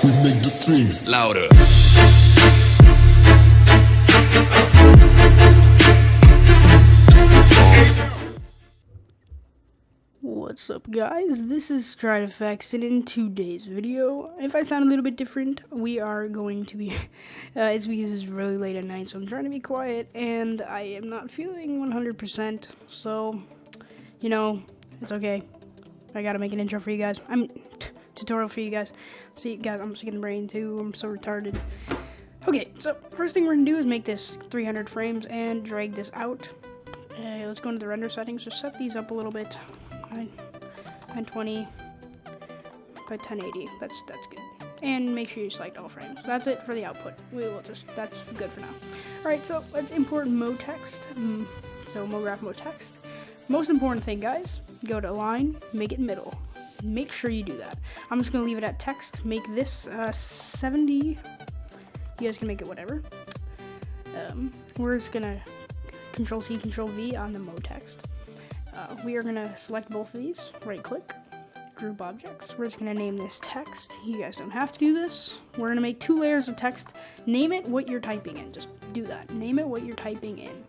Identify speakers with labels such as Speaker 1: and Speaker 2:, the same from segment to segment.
Speaker 1: We make the strings louder.
Speaker 2: What's up guys, this is StrideFX, and in today's video, if I sound a little bit different, we are going to be, it's because it's really late at night, so I'm trying to be quiet, and I am not feeling 100%, so, you know, it's okay. I gotta make an intro for you guys, tutorial for you guys. See, guys, I'm sick in the brain too, I'm so retarded. Okay, so first thing we're gonna do is make this 300 frames and drag this out. Let's go into the render settings, just set these up a little bit. 920 by 1080. That's good. And make sure you select all frames. That's it for the output. That's good for now. All right, so let's import mode text. So MoGraph mode text. Most important thing, guys, go to align, make it middle. Make sure you do that. I'm just gonna leave it at text. Make this 70. You guys can make it whatever. We're just gonna Control C, Control V on the mode text. We are going to select both of these, right click, group objects. We're just going to name this text. You guys don't have to do this. We're going to make 2 layers of text. Name it what you're typing in. Just do that. Name it what you're typing in.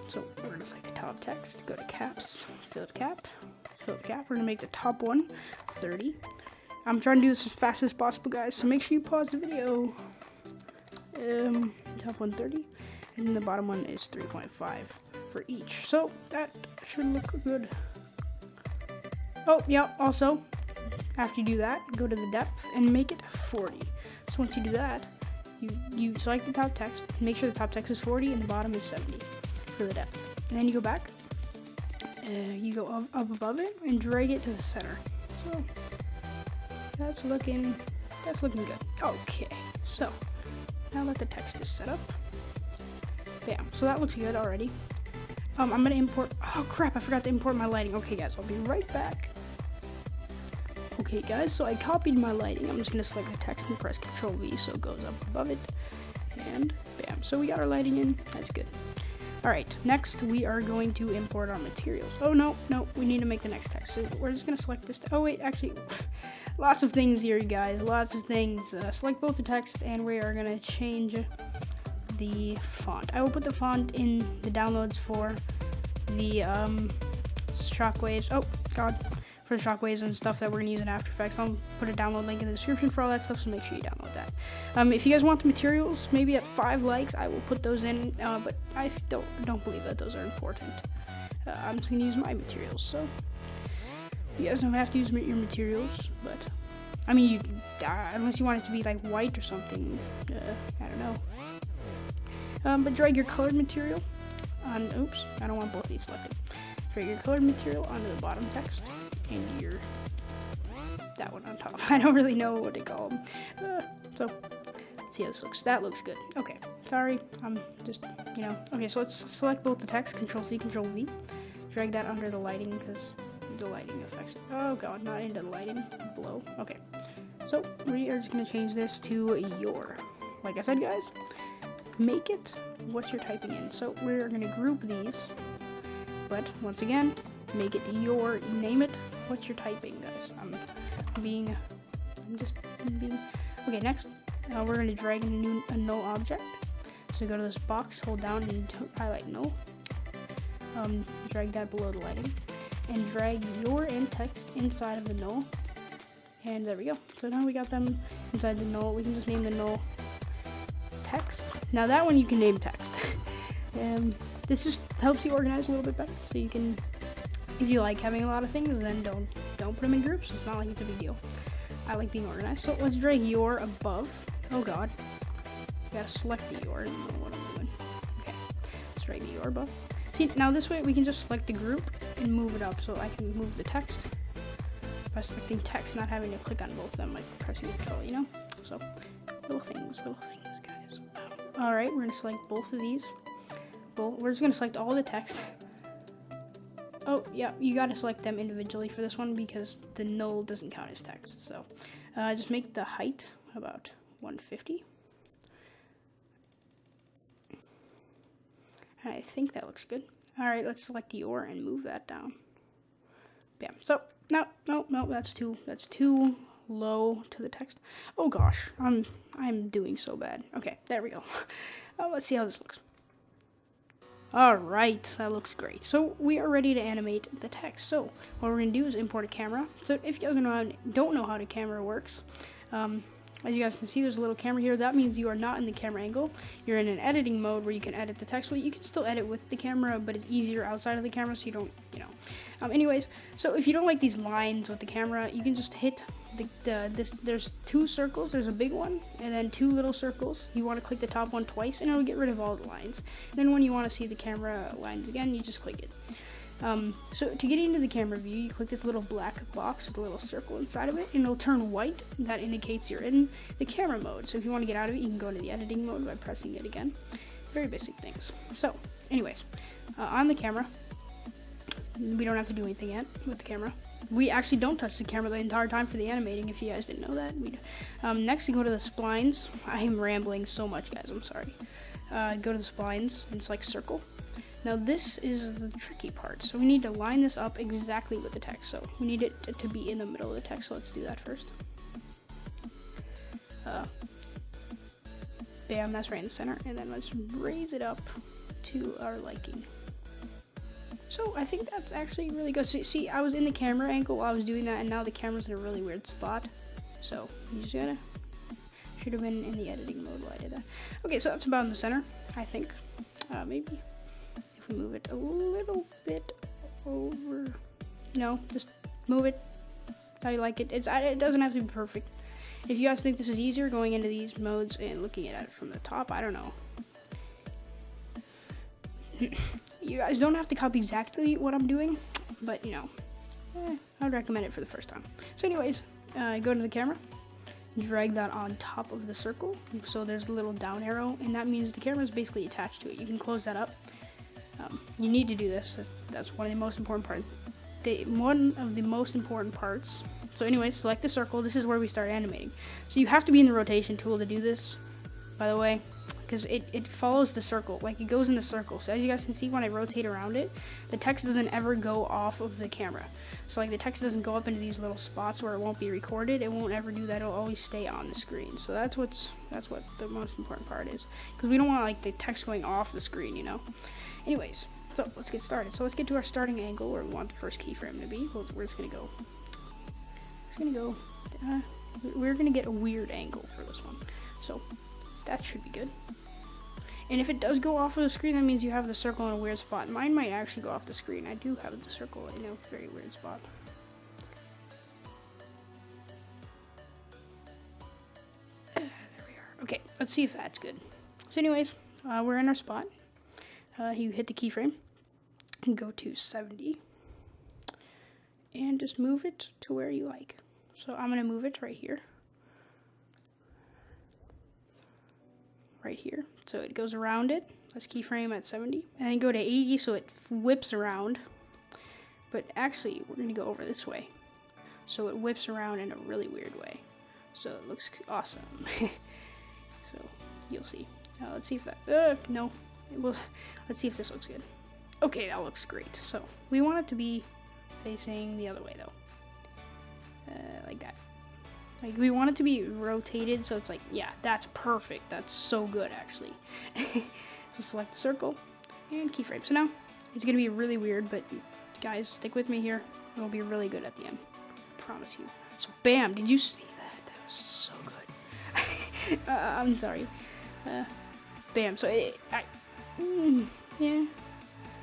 Speaker 2: So we're going to select the top text, go to caps, filled cap. We're going to make the top one 30. I'm trying to do this as fast as possible, guys, so make sure you pause the video. Top one 30, and then the bottom one is 3.5. for each, so that should look good. Oh yeah, also after you do that, go to the depth and make it 40. So once you do that, you select the top text, make sure the top text is 40 and the bottom is 70 for the depth, and then you go back, you go up above it and drag it to the center. So that's looking good. Okay, so now that the text is set up, bam, so that looks good already. I'm gonna import, oh crap, I forgot to import my lighting. Okay guys, I'll be right back. Okay guys, so I copied my lighting. I'm just gonna select the text and press Control V so it goes up above it. And bam, so we got our lighting in, that's good. Alright, next we are going to import our materials. Oh no, we need to make the next text. So we're just gonna select this, oh wait, actually, lots of things here guys, lots of things. Select both the text and we are gonna change the font. I will put the font in the downloads for the shockwaves. Oh god, for the shockwaves and stuff that we're gonna use in After Effects. I'll put a download link in the description for all that stuff, so make sure you download that. If you guys want the materials, maybe at 5 likes, I will put those in. But I don't believe that those are important. I'm just gonna use my materials, so you guys don't have to use your materials. But I mean, unless you want it to be like white or something. I don't know. But drag your colored material on, oops, I don't want both of these selected. Drag your colored material onto the bottom text and that one on top. I don't really know what to call them. So, let's see how this looks. That looks good. Okay, sorry, I'm just, Okay, so let's select both the text, Control C, Control V. Drag that under the lighting because the lighting affects it. Oh god, not into the lighting, below. Okay, so we are just going to change this to your. Like I said, guys, make it what you're typing in. So we're going to group these, but once again, make it your, name it what you're typing, guys. Okay, next, we're going to drag in a null object. So go to this box, hold down and highlight null. Drag that below the lighting and drag your and text inside of the null. And there we go. So now we got them inside the null. We can just name the null text. Now that one you can name text. This just helps you organize a little bit better. So you can, if you like having a lot of things, then don't put them in groups. It's not like it's a big deal. I like being organized. So let's drag your above. Oh god, I gotta select the your. I don't know what I'm doing. Okay, let's drag the your above. See, now this way we can just select the group and move it up. So I can move the text by selecting text, not having to click on both of them like pressing Control. So little things, guys. All right, we're gonna select both of these. Well, we're just gonna select all the text. Oh yeah, you gotta select them individually for this one because the null doesn't count as text. So just make the height about 150. I think that looks good. All right, let's select your and move that down. Bam. So no, that's too low to the text. Oh gosh, I'm doing so bad. Okay, there we go. Let's see how this looks. All right, that looks great. So we are ready to animate the text. So what we're gonna do is import a camera. So if you guys don't know how the camera works, as you guys can see, there's a little camera here. That means you are not in the camera angle. You're in an editing mode where you can edit the text. Well, you can still edit with the camera, but it's easier outside of the camera, so you don't, anyways, so if you don't like these lines with the camera, you can just hit there's two circles. There's a big one, and then two little circles. You want to click the top one twice, and it'll get rid of all the lines. Then when you want to see the camera lines again, you just click it. So to get into the camera view, you click this little black box with a little circle inside of it, and it'll turn white. That indicates you're in the camera mode. So if you want to get out of it, you can go into the editing mode by pressing it again. Very basic things. So anyways, on the camera, we don't have to do anything yet with the camera. We actually don't touch the camera the entire time for the animating, if you guys didn't know that. Next, you go to the splines. I am rambling so much, guys, I'm sorry. Go to the splines, and it's like circle. Now this is the tricky part. So we need to line this up exactly with the text. So we need it to be in the middle of the text. So let's do that first. Bam, that's right in the center. And then let's raise it up to our liking. So I think that's actually really good. See, I was in the camera angle while I was doing that, and now the camera's in a really weird spot. So you just gotta, should have been in the editing mode while I did that. Okay, so that's about in the center, I think. Maybe. Move it a little bit over. No, just move it how you like it. It doesn't have to be perfect. If you guys think this is easier going into these modes and looking at it from the top, I don't know. You guys don't have to copy exactly what I'm doing, but I'd recommend it for the first time. So anyways, go to the camera, drag that on top of the circle. So there's a little down arrow, and that means the camera is basically attached to it. You can close that up. You need to do this. That's one of the most important parts. One of the most important parts. So anyways, select the circle. This is where we start animating. So you have to be in the rotation tool to do this, by the way, because it follows the circle. Like, it goes in the circle. So as you guys can see, when I rotate around it, the text doesn't ever go off of the camera. So like, the text doesn't go up into these little spots where it won't be recorded. It won't ever do that. It'll always stay on the screen. So that's what the most important part is, because we don't want like the text going off the screen, Anyways, so let's get started. So let's get to our starting angle where we want the first keyframe to be. We're just gonna go. We're gonna get a weird angle for this one. So that should be good. And if it does go off of the screen, that means you have the circle in a weird spot. Mine might actually go off the screen. I do have the circle in a very weird spot. There we are. Okay, let's see if that's good. So anyways, we're in our spot. You hit the keyframe and go to 70 and just move it to where you like. So I'm going to move it right here. Right here. So it goes around it. Let's keyframe at 70 and then go to 80 so it whips around. But actually, we're going to go over this way. So it whips around in a really weird way. So it looks awesome. So you'll see. Let's see if that, no. Let's see if this looks good. Okay, that looks great. So we want it to be facing the other way though, like that. Like, we want it to be rotated, so it's like, yeah, that's perfect. That's so good, actually. So select the circle and keyframe. So now it's gonna be really weird, but guys, stick with me here. It'll be really good at the end. I promise you. So bam! Did you see that? That was so good. I'm sorry. Bam! So yeah,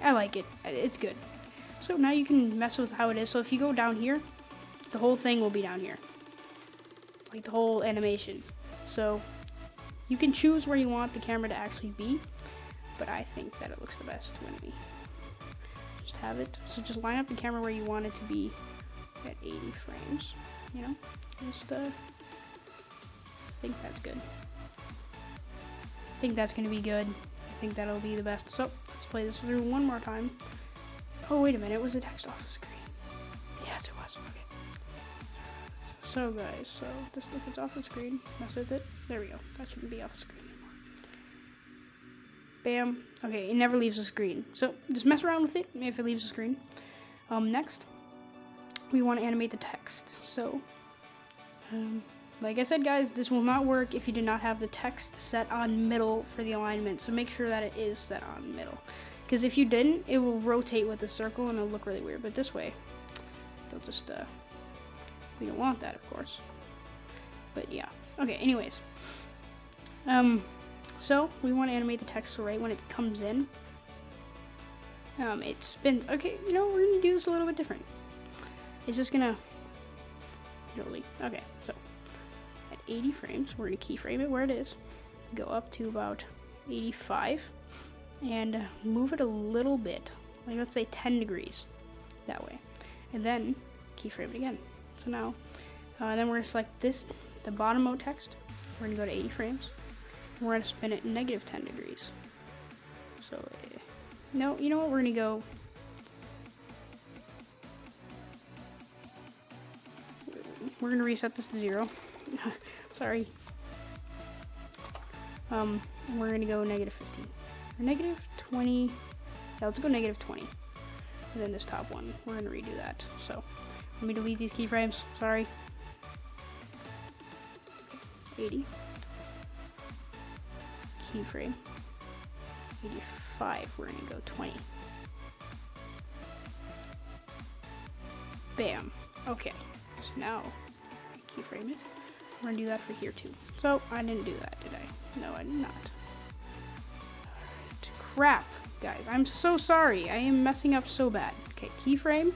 Speaker 2: I like it. It's good. So now you can mess with how it is. So if you go down here, the whole thing will be down here. Like the whole animation. So you can choose where you want the camera to actually be, but I think that it looks the best when we just have it. So just line up the camera where you want it to be at 80 frames, just I think that's good. I think that's gonna be good. I think that'll be the best. So let's play this through one more time. Oh, wait a minute, was the text off the screen? Yes, it was. Okay. So guys, so just if it's off the screen, mess with it. There we go. That shouldn't be off the screen anymore. Bam. Okay, it never leaves the screen. So just mess around with it if it leaves the screen. Next, we want to animate the text. So Like I said, guys, this will not work if you do not have the text set on middle for the alignment. So make sure that it is set on middle. Because if you didn't, it will rotate with the circle and it'll look really weird. But this way, it'll just, we don't want that, of course. But yeah. Okay, anyways. So we want to animate the text so right when it comes in, it spins. Okay, you know, we're going to do this a little bit different. It's just going to, okay, so at 80 frames, we're going to keyframe it where it is, go up to about 85, and move it a little bit, like let's say 10 degrees, that way, and then keyframe it again. So now, then we're going to select this, the bottom mode text, we're going to go to 80 frames, and we're going to spin it negative 10 degrees. So, no, you know what, we're going to go, we're going to reset this to 0. Sorry. We're going to go negative 15. Or negative 20. Yeah, let's go negative 20. And then this top one, we're going to redo that. So, let me delete these keyframes. Sorry. 80. Keyframe. 85. We're going to go 20. Bam. Okay. So now, keyframe it. We're gonna do that for here too. So I didn't do that, did I? No, I did not. Alright. Crap, guys. I'm so sorry. I am messing up so bad. Okay, keyframe.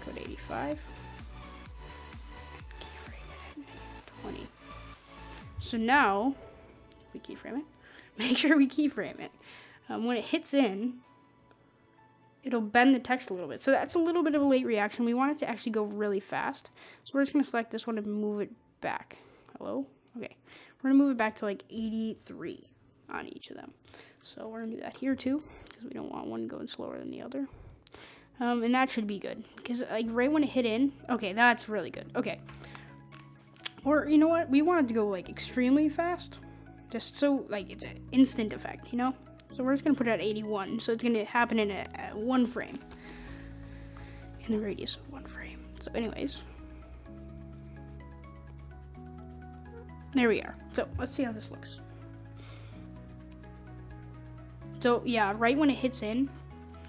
Speaker 2: Go to 85. Keyframe it at 20. So now we keyframe it. Make sure we keyframe it. When it hits in, it'll bend the text a little bit. So that's a little bit of a late reaction. We want it to actually go really fast. So we're just going to select this one and move it back. Hello? Okay. We're going to move it back to like 83 on each of them. So we're going to do that here too, because we don't want one going slower than the other. And that should be good. Because like right when it hit in, okay, that's really good. Okay. Or you know what? We want it to go like extremely fast. Just so like it's an instant effect, you know? So we're just going to put it at 81. So it's going to happen in a 1 frame. In the radius of 1 frame. So anyways. There we are. So let's see how this looks. So yeah, right when it hits in,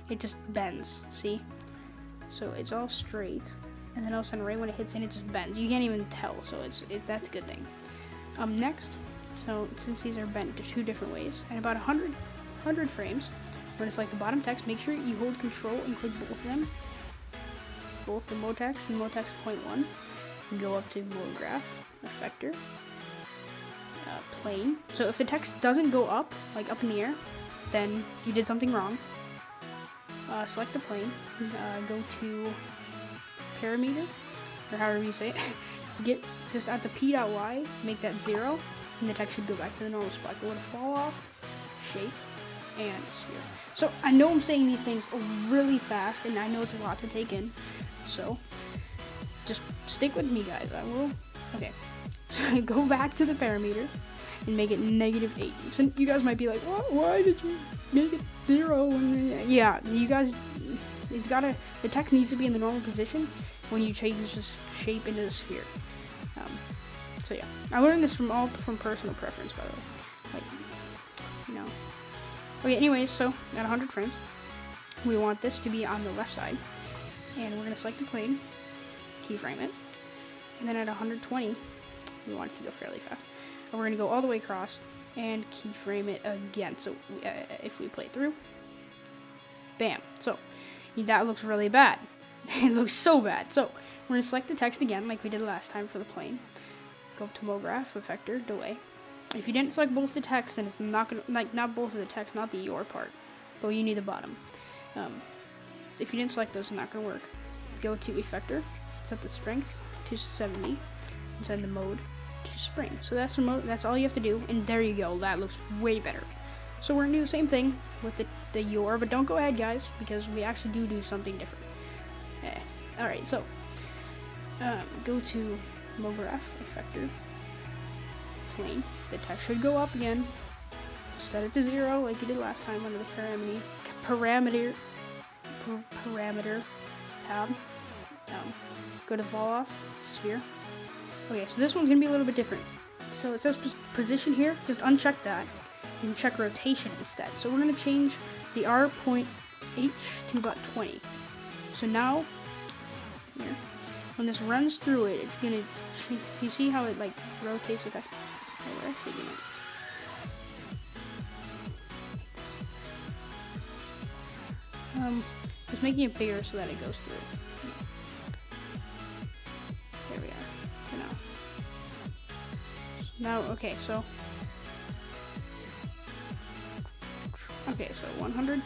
Speaker 2: it just bends. See? So it's all straight. And then all of a sudden right when it hits in, it just bends. You can't even tell. So that's a good thing. Next. So since these are bent to 2 different ways. And about 100 frames, we're going to select the bottom text. Make sure you hold control and click both of them. Both the mode text and mode text 0.1. And go up to mode graph, effector, plane. So if the text doesn't go up, like up in the air, then you did something wrong. Select the plane, go to parameter, or however you say it. Get just at the p.y, make that 0, and the text should go back to the normal spot. Go to fall off, shape, and sphere. So I know I'm saying these things really fast, and I know it's a lot to take in. So just stick with me, guys. I will. Okay. So go back to the parameter and make it negative 80. So you guys might be like, well, why did you make it 0? Yeah, you guys, the text needs to be in the normal position when you change this shape into the sphere. So yeah, I learned this from personal preference, by the way. Like, you know. Okay, anyways, so at 100 frames, we want this to be on the left side, and we're gonna select the plane, keyframe it, and then at 120, we want it to go fairly fast. And we're gonna go all the way across and keyframe it again. So if we play through, bam. So that looks really bad. It looks so bad. So we're gonna select the text again, like we did last time for the plane. Go up to mode graph, effector, delay. If you didn't select both the text, then it's not gonna, like, not both of the text, not the your part, but you need the bottom. If you didn't select those, it's not gonna work. Go to effector, set the strength to 70, and set the mode to spring. So that's the mode. That's all you have to do, and there you go. That looks way better. So we're gonna do the same thing with the your, but don't go ahead, guys, because we actually do something different. All right, so go to mode graph, effector, plane. The text should go up again. Set it to 0 like you did last time under the parameter tab. Go to fall off, sphere, Okay, so this one's gonna be a little bit different. So it says position here, just uncheck that and check rotation instead. So we're gonna change the R point H to about 20. So now, here, when this runs through it, it's gonna, you see how it like rotates it back? Oh, we're actually gonna, just making it bigger so that it goes through. There we are. So now, okay, so 100.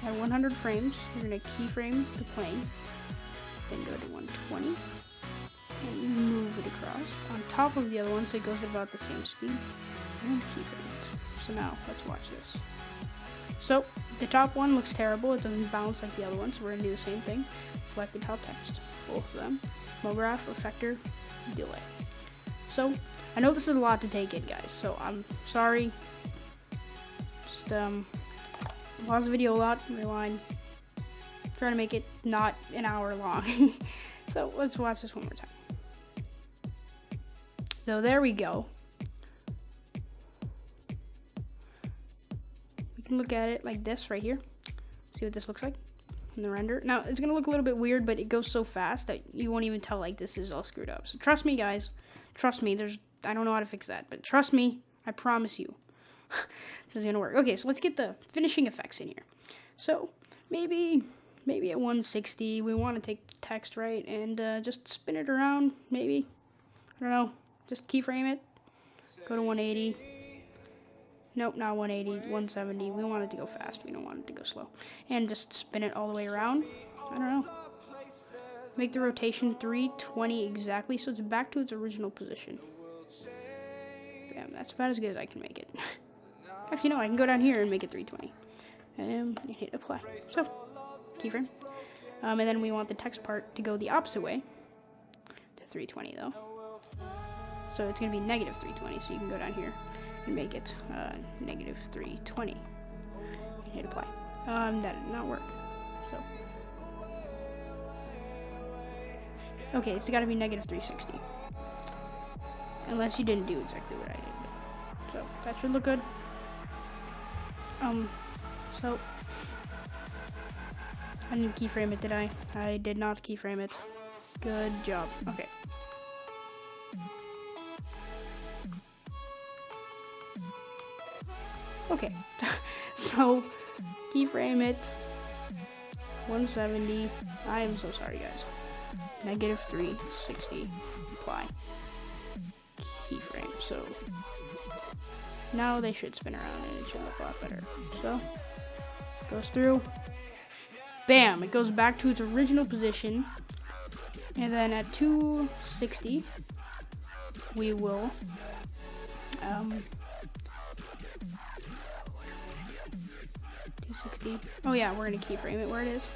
Speaker 2: At 100 frames, you're gonna keyframe the plane, then go to 120, and move it across on top of the other one, so it goes at about the same speed, and keyframe it. So now, let's watch this. So, the top one looks terrible, it doesn't bounce like the other one, so we're gonna do the same thing. Select the top text, both of them, MoGraph, effector, delay. So, I know this is a lot to take in, guys, so I'm sorry. Just, pause the video a lot, rewind, try to make it not an hour long. So let's watch this one more time. So there we go. We can look at it like this right here. See what this looks like in the render. Now it's gonna look a little bit weird, but it goes so fast that you won't even tell like this is all screwed up. So trust me, guys. Trust me. I don't know how to fix that, but trust me. I promise you. This is gonna work. Okay, so let's get the finishing effects in here. So maybe at 160 we want to take the text, right, and just spin it around. Maybe, I don't know, just keyframe it, go to 180. Nope, not 180, 170. We want it to go fast, we don't want it to go slow. And just spin it all the way around. I don't know, make the rotation 320 exactly, so it's back to its original position. Damn, that's about as good as I can make it. Actually, no, I can go down here and make it 320. And hit apply. So, keyframe. And then we want the text part to go the opposite way to 320, though. So it's going to be negative 320, so you can go down here and make it negative 320. Hit apply. That did not work. So, okay, it's got to be negative 360. Unless you didn't do exactly what I did. So, that should look good. So I didn't keyframe it, did I? I did not keyframe it. Good job. Okay. Okay. So keyframe it. 170. I am so sorry, guys. Negative 360. Apply. Keyframe. So now they should spin around and it should look a lot better. So, goes through. Bam! It goes back to its original position. And then at 260, we will, 260. Oh yeah, we're gonna keyframe it where it is.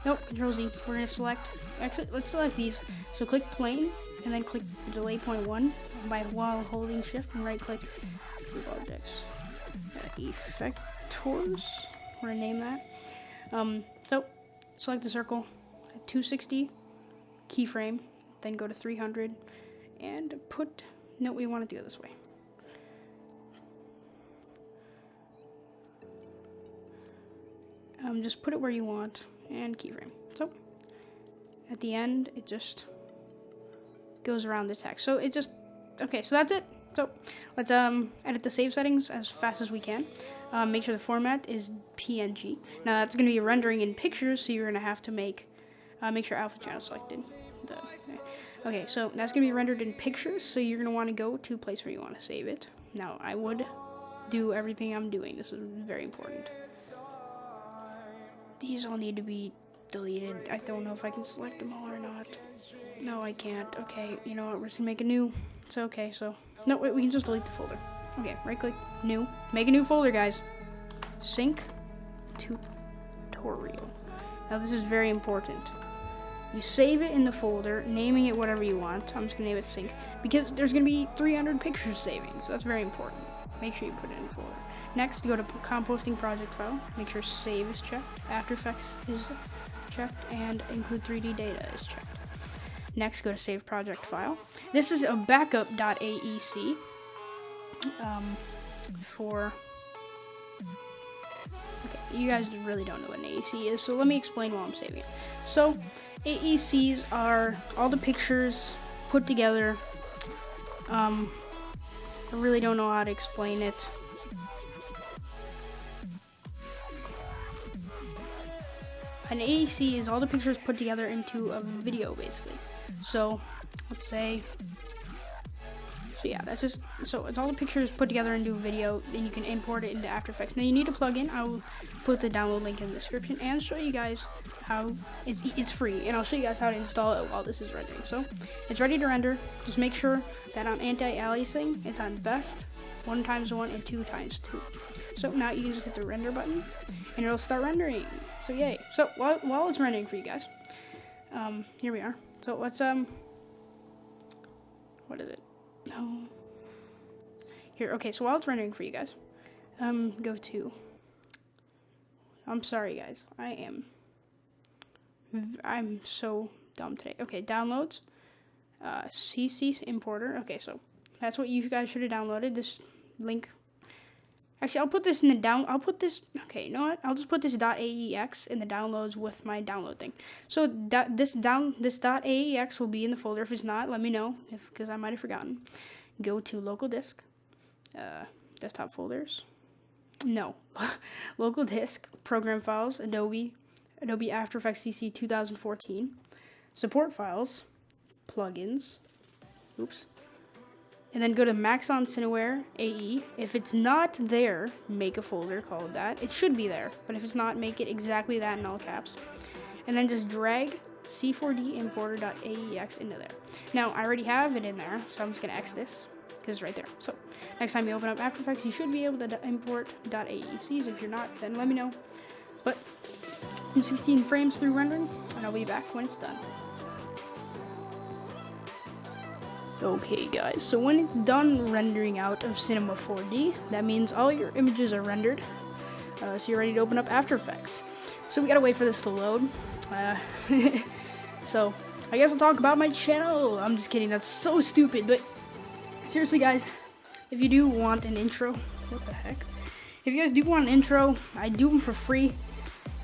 Speaker 2: Nope, Control Z. We're gonna select, actually, let's select these. So click plane, and then click delay point 1 while holding shift and right click group objects. Effectors, we're gonna name that. So select the circle at 260, keyframe, then go to 300, and put, no, we want it to go this way. Just put it where you want, and keyframe. So at the end, it just goes around the text. So it just, okay, so that's it. So let's edit the save settings as fast as we can. Make sure the format is PNG. Now that's going to be rendering in pictures, so you're going to have to make sure alpha channel selected. Okay, so that's going to be rendered in pictures, so you're going to want to go to a place where you want to save it. Now I would do everything I'm doing. This is very important. These all need to be deleted. I don't know if I can select them all or not. No, I can't. Okay, you know what? We're just gonna make a new. It's okay. So no, wait. We can just delete the folder. Okay, right-click, new. Make a new folder, guys. Sync tutorial. Now this is very important. You save it in the folder, naming it whatever you want. I'm just gonna name it sync because there's gonna be 300 pictures saving, so that's very important. Make sure you put it in the folder. Next, go to composting project file. Make sure save is checked, After Effects is checked, and include 3D data is checked. Next, go to Save Project File. This is a backup.aec for... Okay, you guys really don't know what an AEC is, so let me explain while I'm saving it. So, AECs are all the pictures put together. I really don't know how to explain it. An AEC is all the pictures put together into a video, basically. So, let's say, so yeah, that's just, so it's all the pictures put together into a video, then you can import it into After Effects. Now you need a plugin. I will put the download link in the description and show you guys how, it's free, and I'll show you guys how to install it while this is rendering. So, it's ready to render. Just make sure that on anti-aliasing, it's on best, 1x1 and 2x2. So now you can just hit the render button, and it'll start rendering. So yay. So while it's rendering for you guys, here we are. So let's what is it? Oh, here. Okay. So while it's rendering for you guys, go to. I'm sorry, guys. I'm so dumb today. Okay, downloads. CC importer. Okay, so that's what you guys should have downloaded. This link. Actually, I'll put this in the okay, you know what? I'll just put this .aex in the downloads with my download thing. So this .aex will be in the folder. If it's not, let me know, because I might have forgotten. Go to local disk, desktop folders. No, local disk, program files, Adobe After Effects CC 2014, support files, plugins. Oops. And then go to Maxon Cineware AE. If it's not there, make a folder called that. It should be there, but if it's not, make it exactly that in all caps. And then just drag C4D importer.aex into there. Now, I already have it in there, so I'm just gonna X this, because it's right there. So, next time you open up After Effects, you should be able to import .aecs. If you're not, then let me know. But, I'm 16 frames through rendering, and I'll be back when it's done. Okay guys, so when it's done rendering out of Cinema 4D, that means all your images are rendered, so you're ready to open up After Effects. So we gotta wait for this to load. So I guess I'll talk about my channel. I'm just kidding, that's so stupid, but seriously guys, if you do want an intro, what the heck? If you guys do want an intro, I do them for free,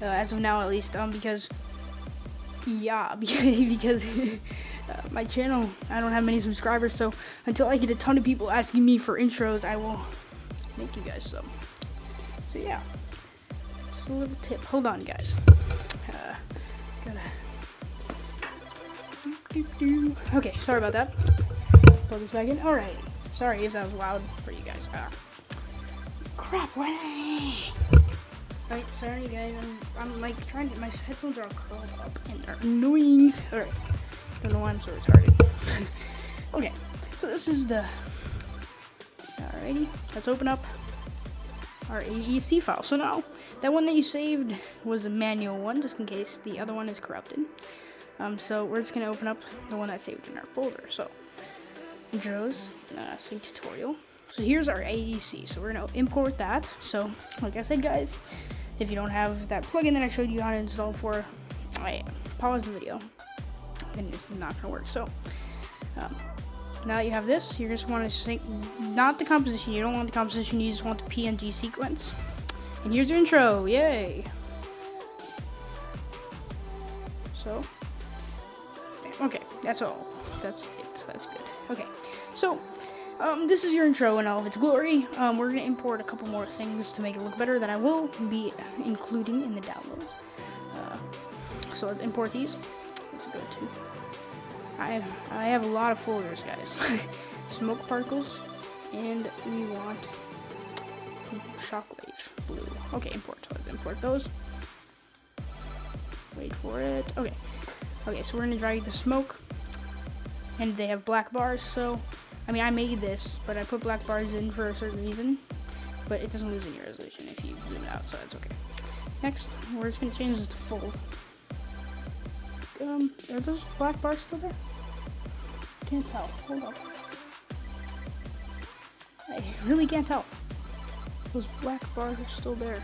Speaker 2: as of now at least, because my channel, I don't have many subscribers, so until I get a ton of people asking me for intros, I will make you guys some. So yeah, just a little tip. Hold on, guys. Okay, sorry about that. Plug this back in. All right. Sorry if that was loud for you guys. Crap. Alright, sorry guys. I'm like trying to. My headphones are all curled up and they're annoying. All right. Don't know why I'm so retarded. Okay, so this is the. Alrighty, let's open up our AEC file. So now, that one that you saved was a manual one, just in case the other one is corrupted. So we're just gonna open up the one that's saved in our folder. So, intros, sync tutorial. So here's our AEC. So we're gonna import that. So, like I said, guys, if you don't have that plugin that I showed you how to install for, I pause the video. And it's not gonna work. So now that you have this, you just want to sync, not the composition. You don't want the composition. You just want the PNG sequence. And here's your intro. Yay! So okay, that's all. That's it. That's good. Okay, so this is your intro in all of its glory. We're gonna import a couple more things to make it look better that I will be including in the downloads. So let's import these. Let's go to. I have a lot of folders, guys. Smoke particles, and we want shockwave blue. Okay, import. Let's import those. Wait for it. Okay. Okay, so we're gonna drag the smoke, and they have black bars. So, I mean, I made this, but I put black bars in for a certain reason. But it doesn't lose any resolution if you zoom it out, so that's okay. Next, we're just gonna change this to full. Are those black bars still there? Can't tell. Hold up. I really can't tell. Those black bars are still there.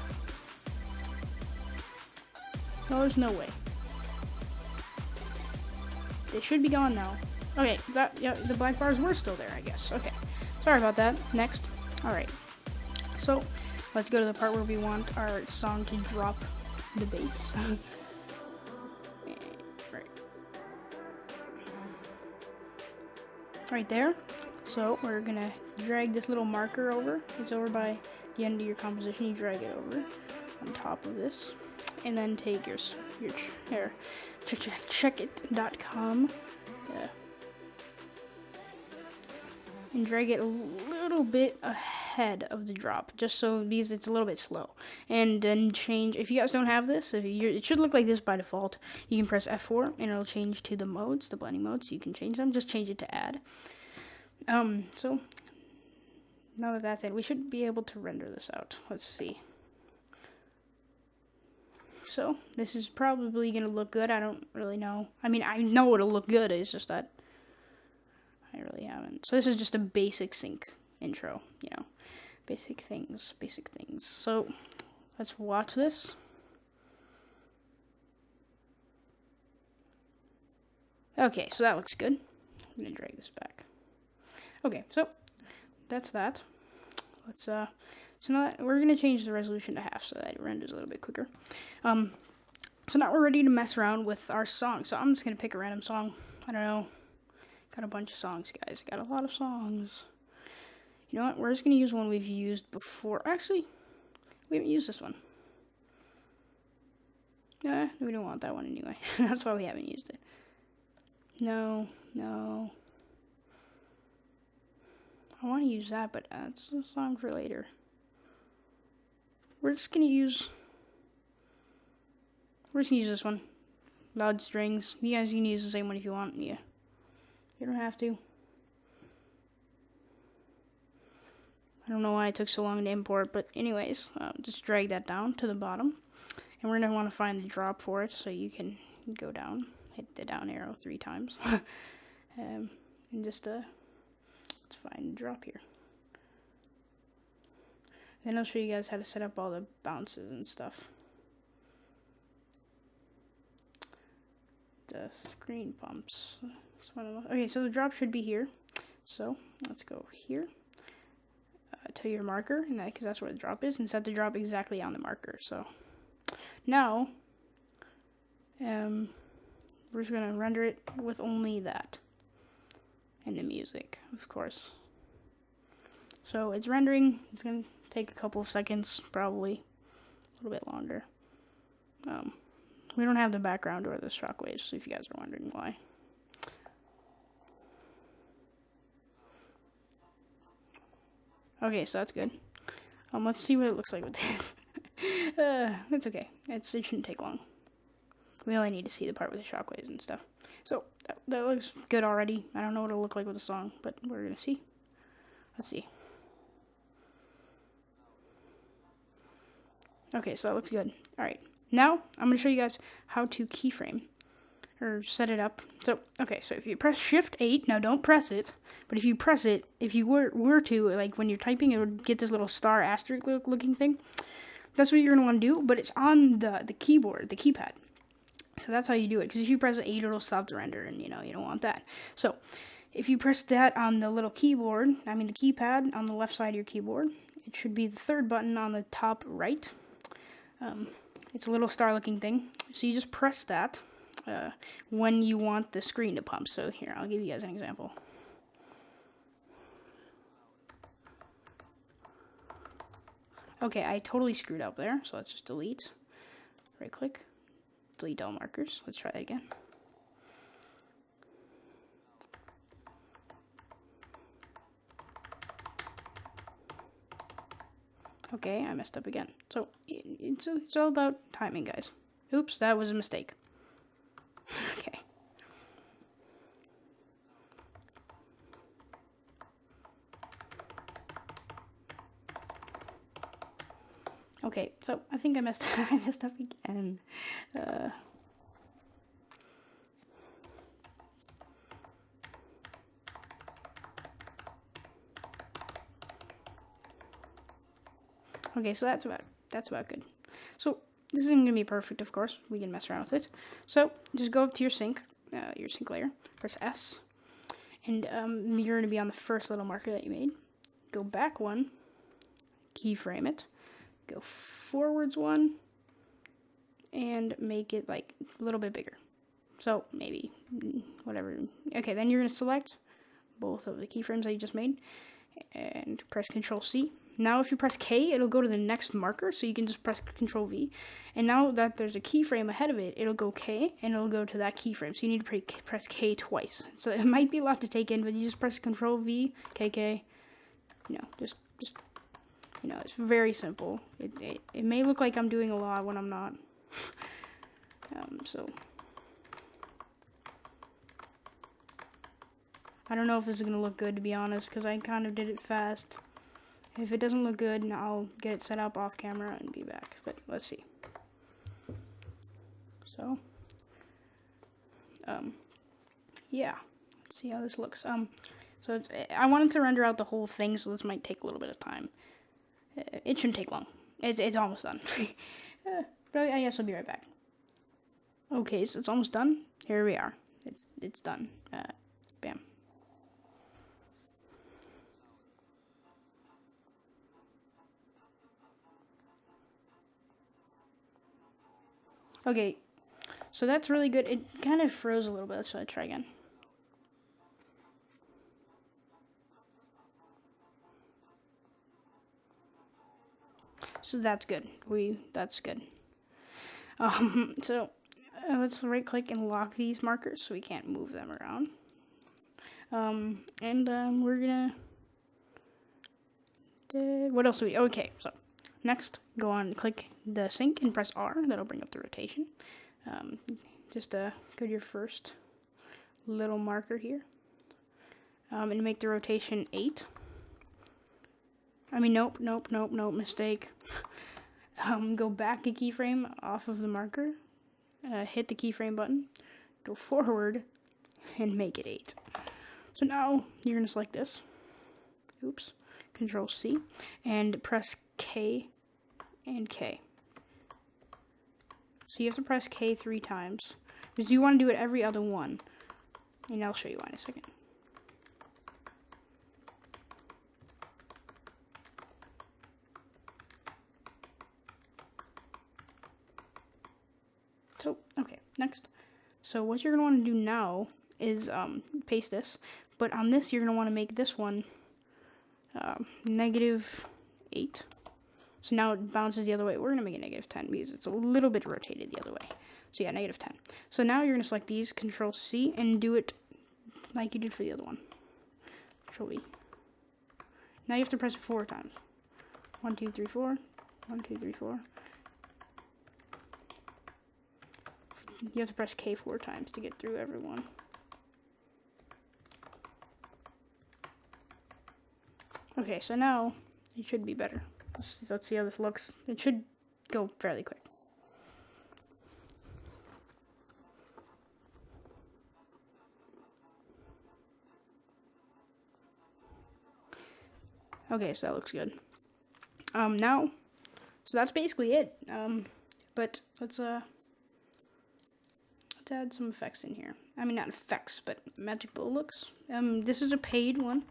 Speaker 2: No, there's no way. They should be gone now. Okay, yeah, the black bars were still there, I guess. Okay, sorry about that. Next. All right. So let's go to the part where we want our song to drop the bass. Right there. So we're gonna drag this little marker over. It's over by the end of your composition. You drag it over on top of this, and then take your checkit.com and drag it a little bit ahead of the drop, just so because it's a little bit slow. And then change, if you guys don't have this, it should look like this by default. You can press F4 and it'll change to the modes, the blending modes. So you can change them. Just change it to add. So now that that's it, we should be able to render this out. Let's see. So this is probably gonna look good. I don't really know. I mean, I know it'll look good. It's just that I really haven't. So this is just a basic sync intro, you know, basic things. So let's watch this. Okay, so that looks good. I'm gonna drag this back. Okay, so that's that. Let's so now we're gonna change the resolution to half so that it renders a little bit quicker. So now we're ready to mess around with our song. So I'm just gonna pick a random song. I don't know. Got a bunch of songs, guys. Got a lot of songs. You know what? We're just gonna use one we've used before. Actually, we haven't used this one. Nah, we don't want that one anyway. That's why we haven't used it. No. I want to use that, but that's a song for later. We're just gonna use this one. Loud strings. You guys can use the same one if you want. Yeah. You don't have to. I don't know why it took so long to import, but anyways, just drag that down to the bottom. And we're going to want to find the drop for it, so you can go down, hit the down arrow 3 times. And just, let's find the drop here. Then I'll show you guys how to set up all the bounces and stuff. The screen bumps. Okay, so the drop should be here. So let's go here to your marker, and because that's where the drop is, and set the drop exactly on the marker. So now we're just gonna render it with only that and the music, of course. So it's rendering. It's gonna take a couple of seconds, probably a little bit longer. We don't have the background or the shockwaves, so if you guys are wondering why. Okay, so that's good. Let's see what it looks like with this. It's okay. It shouldn't take long. We only need to see the part with the shockwaves and stuff. So that looks good already. I don't know what it'll look like with the song, but we're gonna see. Let's see. Okay, so that looks good. All right. Now I'm gonna show you guys how to keyframe or set it up. So okay, so if you press Shift 8, now don't press it, but if you press it, if you were to, like when you're typing, it would get this little star asterisk looking thing. That's what you're gonna want to do, but it's on the keyboard, the keypad. So that's how you do it. Because if you press 8, it'll stop the render, and you don't want that. So if you press that on the little keyboard, I mean the keypad on the left side of your keyboard, it should be the 3rd button on the top right. It's a little star looking thing. So you just press that when you want the screen to pump. So here, I'll give you guys an example. Okay, I totally screwed up there, so let's just delete. Right click, delete all markers. Let's try that again. Okay, I messed up again. So it's all about timing, guys. Oops, that was a mistake. Okay. Okay, so I think I messed up again. Okay, so that's about good. So this isn't gonna be perfect, of course. We can mess around with it. So just go up to your sync your sync layer. Press S, and you're going to be on the first little marker that you made. Go back one, keyframe it, go forwards one, and make it like a little bit bigger. So maybe whatever. Okay, then you're going to select both of the keyframes that you just made and press Control C. Now if you press K, it'll go to the next marker, so you can just press Control V. And now that there's a keyframe ahead of it, it'll go K, and it'll go to that keyframe. So you need to press K twice. So it might be a lot to take in, but you just press Control V, KK. You know, just you know, it's very simple. It may look like I'm doing a lot when I'm not. So I don't know if this is gonna look good, to be honest, because I kind of did it fast. If it doesn't look good, I'll get it set up off camera and be back. But let's see. So, yeah, let's see how this looks. So I wanted to render out the whole thing, so this might take a little bit of time. It shouldn't take long. It's almost done. But I guess I'll be right back. Okay, so it's almost done. Here we are. It's done. Bam. Okay, so that's really good. It kind of froze a little bit, so I try again. So that's good. That's good. So let's right click and lock these markers so we can't move them around. We're gonna what else do we? Okay, so next go on, click the sync and press R. That'll bring up the rotation. Just go to your first little marker here, and make the rotation 8. I mean, nope, mistake. Go back a keyframe off of the marker, hit the keyframe button, go forward, and make it 8. So now you're gonna select this. Oops. Control C, and press K and K. So you have to press K 3 times, because you want to do it every other one. And I'll show you why in a second. So, okay, next. So what you're going to want to do now is paste this, but on this you're going to want to make this one -8. So now it bounces the other way. We're going to make it -10 because it's a little bit rotated the other way. So yeah, -10. So now you're going to select these, Control C, and do it like you did for the other one. Control V. Now you have to press it 4 times. 1, 2, 3, 4. 1, 2, 3, 4. You have to press K 4 times to get through everyone. Okay, so now it should be better. Let's see how this looks. It should go fairly quick. Okay, so that looks good. Now, so that's basically it. But let's add some effects in here. I mean, not effects, but magic bullet looks. This is a paid one.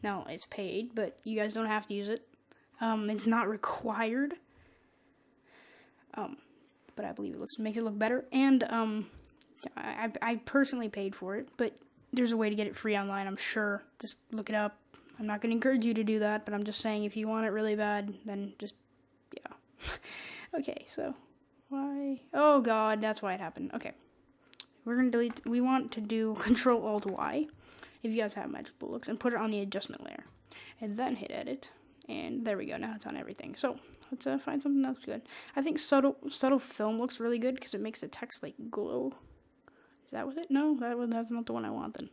Speaker 2: Now, it's paid, but you guys don't have to use it. It's not required. But I believe it makes it look better. And I personally paid for it, but there's a way to get it free online, I'm sure. Just look it up. I'm not going to encourage you to do that, but I'm just saying if you want it really bad, then just, yeah. Okay, so why? Oh god, that's why it happened. Okay. We're going to delete, we want to do Control-Alt-Y, if you guys have magic bullet looks, and put it on the adjustment layer. And then hit edit, and there we go, now it's on everything. So, let's find something that looks good. I think subtle film looks really good, because it makes the text, like, glow. Is that with it? No, that's not the one I want, then.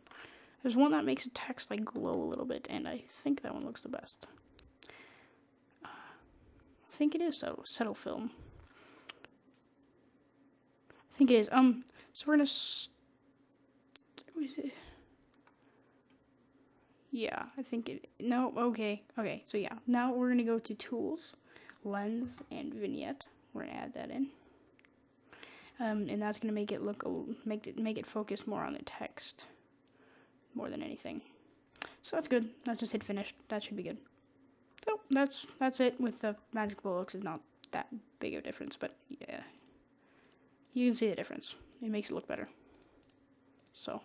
Speaker 2: There's one that makes the text, like, glow a little bit, and I think that one looks the best. I think it is subtle film. I think it is. So we're gonna. Yeah, I think it. No, okay. So yeah, now we're gonna go to Tools, Lens, and Vignette. We're gonna add that in. and that's gonna make it look make it focus more on the text more than anything. So that's good. Let's just hit finish. That should be good. So that's it with the magic bullets. It's not that big of a difference, but yeah, you can see the difference. It makes it look better. So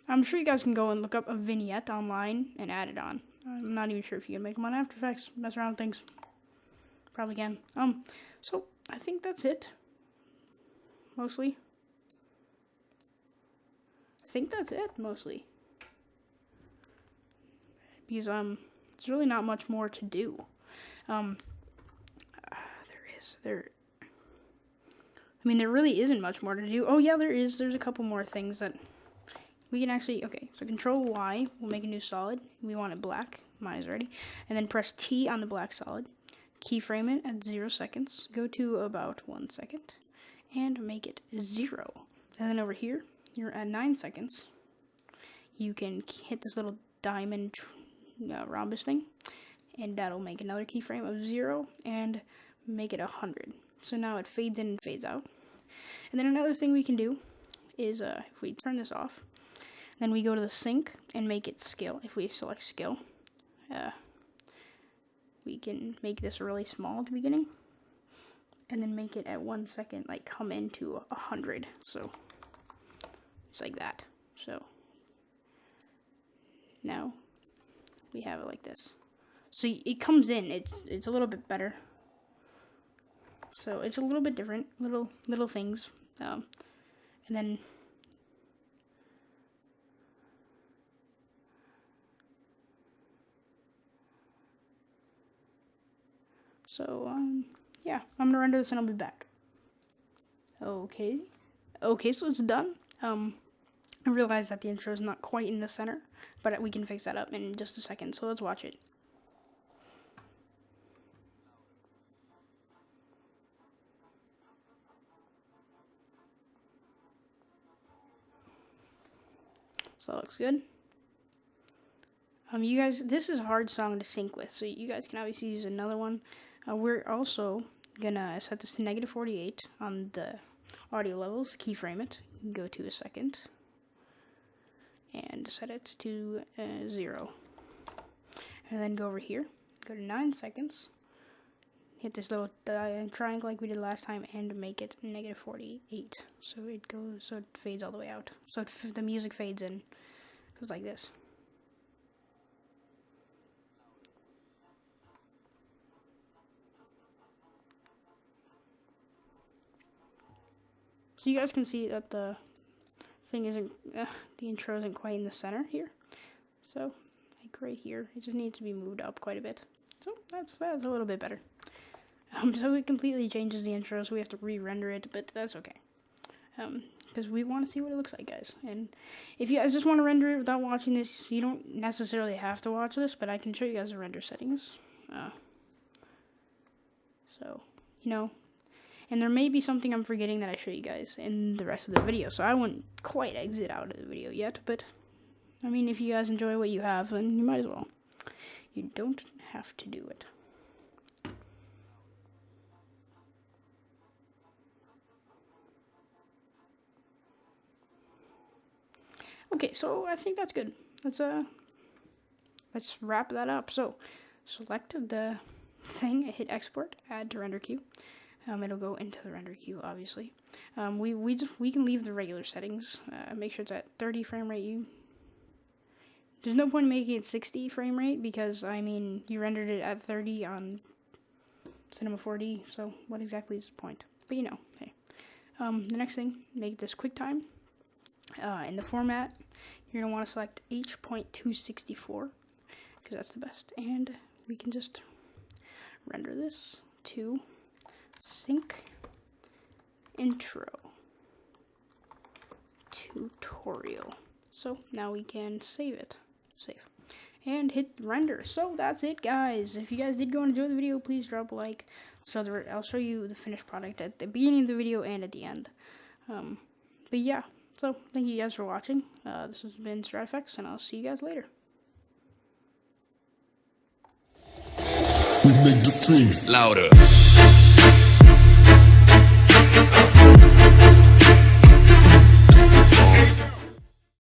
Speaker 2: I'm sure you guys can go and look up a vignette online and add it on. I'm not even sure if you can make them on After Effects. Mess around with things. Probably can. So I think that's it. Mostly. I think that's it, mostly. Because, there's really not much more to do. There really isn't much more to do. Oh, yeah, there is. There's a couple more things that we can actually, okay, so Control Y will make a new solid. We want it black. Mine is ready. And then press T on the black solid. Keyframe it at 0 seconds. Go to about 1 second. And make it 0. And then over here, you're at 9 seconds. You can hit this little diamond rhombus thing. And that'll make another keyframe of 0 and make it 100. So now it fades in and fades out. And then another thing we can do is if we turn this off, then we go to the sync and make it scale. If we select scale, we can make this really small at the beginning, and then make it at 1 second, like come into 100. So it's like that. So now we have it like this. So it comes in. It's a little bit better. So it's a little bit different, little things, and then yeah, I'm gonna render this and I'll be back. Okay, so it's done. I realized that the intro is not quite in the center, but we can fix that up in just a second. So let's watch it. So that looks good. You guys, this is a hard song to sync with, so you guys can obviously use another one. We're also gonna set this to -48 on the audio levels, keyframe it, go to a second, and set it to 0. And then go over here, go to 9 seconds, hit this little triangle like we did last time, and make it -48. So it fades all the way out. So the music fades in, goes like this. So you guys can see that the thing isn't, the intro isn't quite in the center here. So, like right here, it just needs to be moved up quite a bit. So that's a little bit better. So it completely changes the intro, so we have to re-render it, but that's okay. Because we want to see what it looks like, guys. And if you guys just want to render it without watching this, you don't necessarily have to watch this, but I can show you guys the render settings. So, you know. And there may be something I'm forgetting that I show you guys in the rest of the video, so I wouldn't quite exit out of the video yet, but, I mean, if you guys enjoy what you have, then you might as well. You don't have to do it. Okay, so I think that's good. Let's wrap that up. So, select the thing, hit export, add to render queue. It'll go into the render queue, obviously. We can leave the regular settings. Make sure it's at 30 frame rate. There's no point in making it 60 frame rate because, I mean, you rendered it at 30 on Cinema 4D, so what exactly is the point? But you know, hey. The next thing, make this QuickTime. In the format, you're going to want to select H.264 because that's the best. And we can just render this to sync intro tutorial. So now we can save it. Save. And hit render. So that's it, guys. If you guys did go and enjoy the video, please drop a like. So I'll show you the finished product at the beginning of the video and at the end. But yeah, so thank you guys for watching. This has been StrideFX, and I'll see you guys later.
Speaker 1: We make the strings louder.